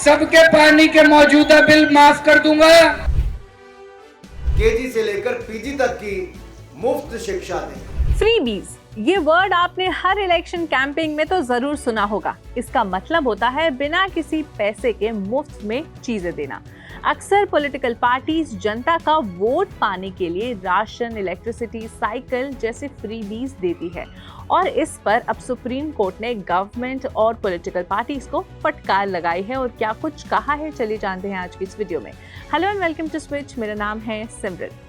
सबके पानी के मौजूदा बिल माफ कर दूंगा। केजी से लेकर पीजी तक की मुफ्त शिक्षा दें। फ्रीबीज, ये वर्ड आपने हर इलेक्शन कैंपेनिंग में तो जरूर सुना होगा। इसका मतलब होता है बिना किसी पैसे के मुफ्त में चीजें देना। अक्सर पॉलिटिकल पार्टीज जनता का वोट पाने के लिए राशन, इलेक्ट्रिसिटी, साइकिल जैसे फ्रीबीज देती है और इस पर अब सुप्रीम कोर्ट ने गवर्नमेंट और पॉलिटिकल पार्टीज को फटकार लगाई है। और क्या कुछ कहा है, चलिए जानते हैं आज की इस वीडियो में। Hello and welcome to Switch, मेरा नाम है सिमरन।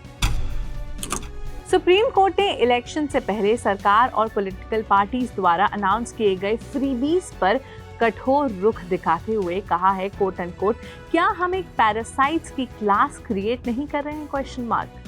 सुप्रीम कोर्ट ने इलेक्शन से पहले सरकार और पॉलिटिकल पार्टीज द्वारा अनाउंस किए गए फ्रीबीज पर कठोर रुख दिखाते हुए कहा है, कोट एंड कोट, क्या हम एक पैरासाइट्स की क्लास क्रिएट नहीं कर रहे हैं, क्वेश्चन मार्क।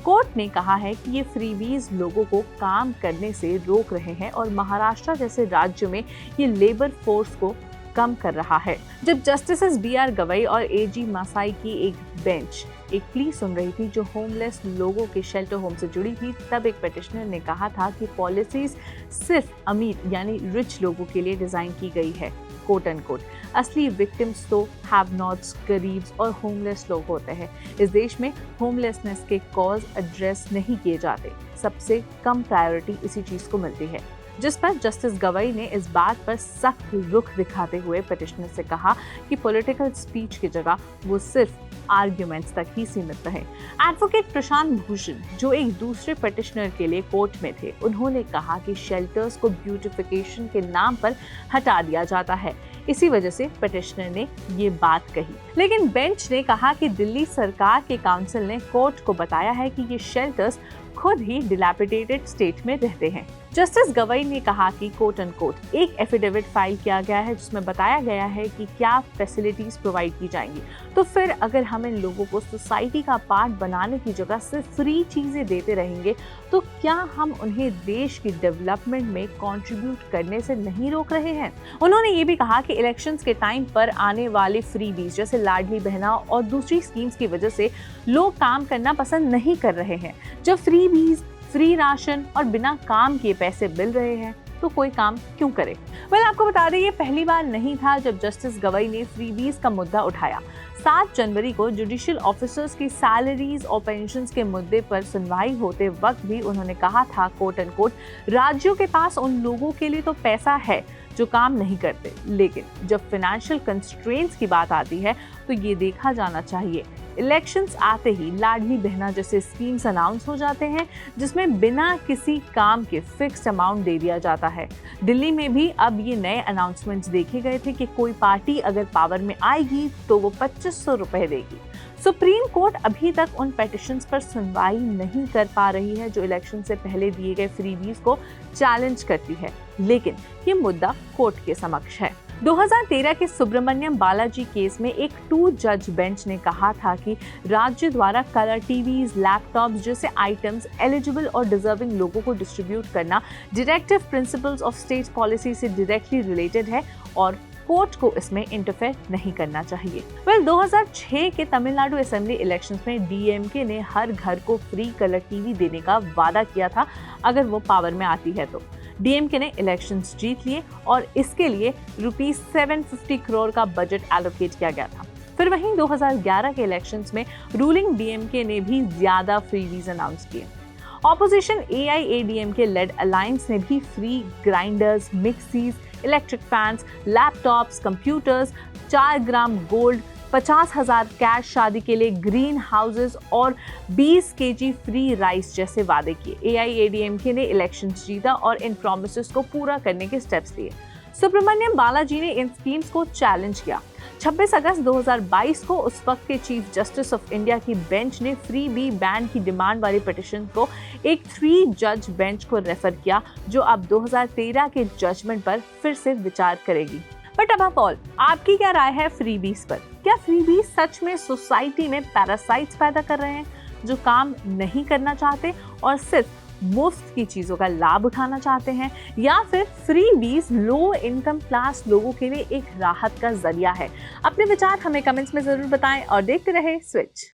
कोर्ट ने कहा है कि ये फ्रीबीज लोगों को काम करने से रोक रहे हैं और महाराष्ट्र जैसे राज्य में ये लेबर फोर्स को कम कर रहा है। जब जस्टिस बी.आर. गवई और ए.जी. मसाई की एक बेंच एक प्ली सुन रही थी जो होमलेस लोगों के शेल्टर होम से जुड़ी थी, तब एक पिटिशनर ने कहा था कि पॉलिसीज सिर्फ अमीर यानी रिच लोगों के लिए डिजाइन की गई है, कोट एंड कोट। असली विक्टिम्स तो हैव नॉट्स, गरीब्स और होमलेस लोग होते हैं। इस देश में होमलेसनेस के कॉज एड्रेस नहीं किए जाते, सबसे कम प्रायोरिटी इसी चीज को मिलती है। जिस पर जस्टिस गवई ने इस बात पर सख्त रुख दिखाते हुए पिटिशनर से कहा कि पॉलिटिकल स्पीच की जगह वो सिर्फ आर्ग्यूमेंट्स तक ही सीमित रहे। एडवोकेट प्रशांत भूषण, जो एक दूसरे पिटिशनर के लिए कोर्ट में थे, उन्होंने कहा कि शेल्टर्स को ब्यूटिफिकेशन के नाम पर हटा दिया जाता है, इसी वजह से पिटिशनर ने ये बात कही। लेकिन बेंच ने कहा कि दिल्ली सरकार के काउंसिल ने कोर्ट को बताया है कि ये शेल्टर्स खुद ही डिलैपिडेटेड स्टेट में रहते हैं। जस्टिस गवई ने कहा कि कोट एंड कोट एक एफिडेविट फाइल किया गया है जिसमें बताया गया है कि क्या फैसिलिटीज प्रोवाइड की जाएंगी। तो फिर अगर हम इन लोगों को सोसाइटी का पार्ट बनाने की जगह सिर्फ फ्री चीजें देते रहेंगे तो क्या हम उन्हें देश की डेवलपमेंट में कंट्रीब्यूट करने से नहीं रोक रहे हैं। उन्होंने ये भी कहा कि इलेक्शंस के टाइम पर आने वाले फ्रीबीज जैसे लाडली बहना और दूसरी स्कीम्स की वजह से लोग काम करना पसंद नहीं कर रहे हैं। जब फ्रीबीज, फ्री राशन और बिना काम किए पैसे मिल रहे हैं तो कोई काम क्यों करे। आपको बता दें, ये पहली बार नहीं था जब जस्टिस गवई ने फ्रीबीज का मुद्दा उठाया। 7 जनवरी को जुडिशियल ऑफिसर्स की सैलरीज और पेंशन्स के मुद्दे पर सुनवाई होते वक्त भी उन्होंने कहा था, कोट एंड कोट, राज्यों के पास उन लोगों के लिए तो पैसा है जो काम नहीं करते, लेकिन जब फाइनेंशियल कंस्ट्रेंट्स की बात आती है तो ये देखा जाना चाहिए। इलेक्शंस आते ही लाडली बहना जैसे स्कीम्स अनाउंस हो जाते हैं जिसमें बिना किसी काम के फिक्स्ड अमाउंट दे दिया जाता है। दिल्ली में भी अब ये नए अनाउंसमेंट्स देखे गए थे कि कोई पार्टी अगर पावर में आएगी तो वो 2500 रुपए देगी। सुप्रीम कोर्ट अभी तक उन पेटिशंस पर सुनवाई नहीं कर पा रही है जो इलेक्शन से पहले दिए गए फ्रीबीज को चैलेंज करती है, लेकिन ये मुद्दा कोर्ट के समक्ष है। 2013 के सुब्रमण्यम बालाजी केस में एक 2 जज बेंच ने कहा था कि राज्य द्वारा कलर टीवीज, लैपटॉप्स जैसे आइटम्स एलिजिबल और डिजर्विंग लोगों को डिस्ट्रीब्यूट करना directive principles of state policy से डायरेक्टली रिलेटेड है और कोर्ट को इसमें इंटरफेयर नहीं करना चाहिए। 2006 के तमिलनाडु असेंबली इलेक्शंस में डीएमके ने हर घर को फ्री कलर टीवी देने का वादा किया था अगर वो पावर में आती है तो। डीएमके ने इलेक्शंस जीत लिए और इसके लिए ₹750 करोड़ का बजट एलोकेट किया गया था। फिर वहीं 2011 के इलेक्शंस में रूलिंग डीएमके ने भी ज्यादा फ्रीबीज अनाउंस किए। ऑपोजिशन एआईएडीएमके लेड अलायंस ने भी free grinders, mixies, electric fans, laptops, computers, 4 gram gold, 50,000 cash शादी के लिए ग्रीन हाउसेस और 20 केजी फ्री राइस जैसे वादे किए। एआईएडीएमके ने इलेक्शन जीता और इन प्रॉमिसेस को पूरा करने के स्टेप्स लिए। सुब्रमण्यम बालाजी ने इन स्कीम्स को चैलेंज किया। 26 अगस्त 2022 को उस वक्त के चीफ जस्टिस ऑफ इंडिया की बेंच ने फ्री बी बैन की डिमांड वाली पिटीशन को एक 3 जज बेंच को रेफर किया जो अब 2013 के जजमेंट पर फिर से विचार करेगी। बट अबव ऑल, आपकी क्या राय है फ्रीबीज पर? क्या फ्रीबीज सच में सोसाइटी में पैरासाइट्स पैदा कर रहे हैं जो काम नहीं करना चाहते और सिर्फ मुफ्त की चीजों का लाभ उठाना चाहते हैं, या फिर फ्रीबीज लो इनकम क्लास लोगों के लिए एक राहत का जरिया है? अपने विचार हमें कमेंट्स में जरूर बताएं और देखते रहे स्विच।